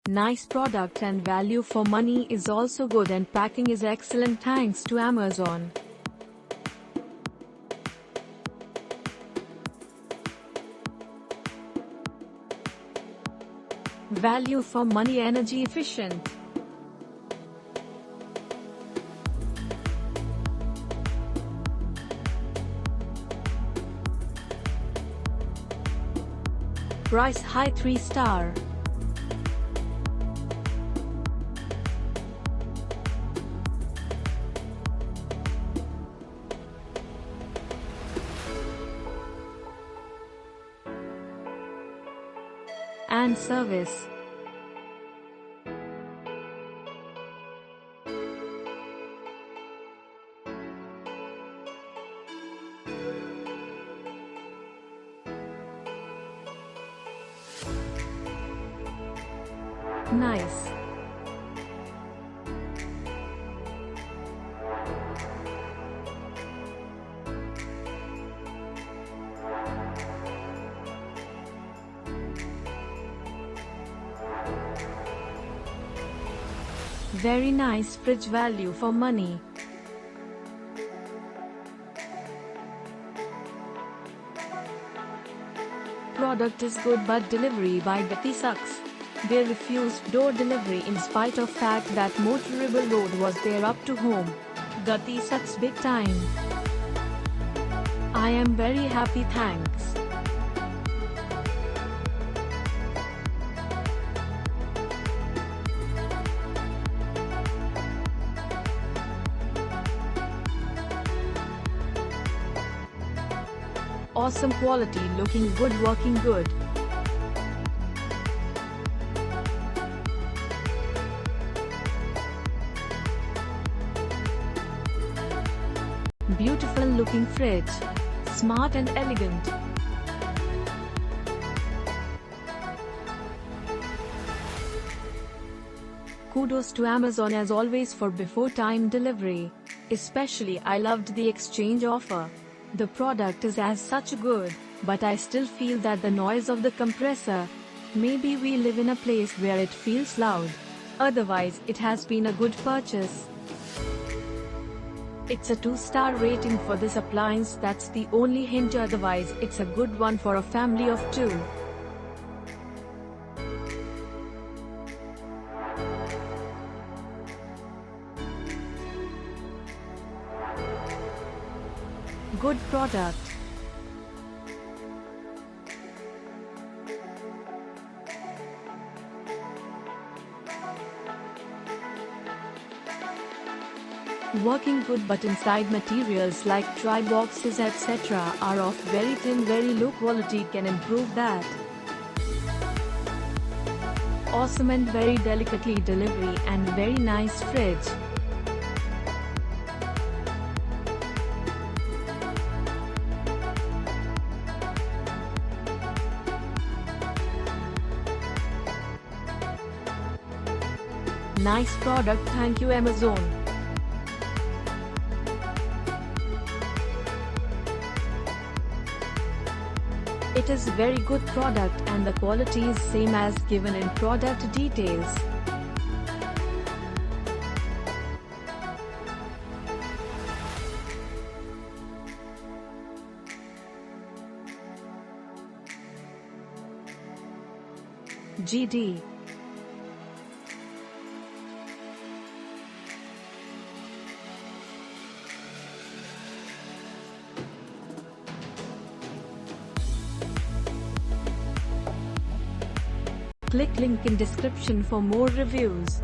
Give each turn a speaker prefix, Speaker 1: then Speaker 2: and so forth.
Speaker 1: Nice product and value for money is also good, and packing is excellent thanks to Amazon. Value for money, energy efficient. Price high, 3-star. And service. Nice. Very nice fridge, value for money. Product is good but delivery by Gati sucks. They refused door delivery in spite of fact that motorable road was there up to home. Gati sucks big time. I am very happy, thanks. Awesome quality, looking good, working good. Beautiful looking fridge. Smart and elegant. Kudos to Amazon as always for before time delivery. Especially I loved the exchange offer. The product is as such good, but I still feel that the noise of the compressor. Maybe we live in a place where it feels loud. Otherwise, it has been a good purchase. It's a 2-star rating for this appliance, that's the only hint, otherwise it's a good one for a family of 2. Good product. Working good, but inside materials like try boxes etc. are of very thin, very low quality, can improve that. Awesome and very delicately delivery and very nice fridge. Nice product, thank you Amazon. It is very good product and the quality is same as given in product details. GD. Click link in description for more reviews.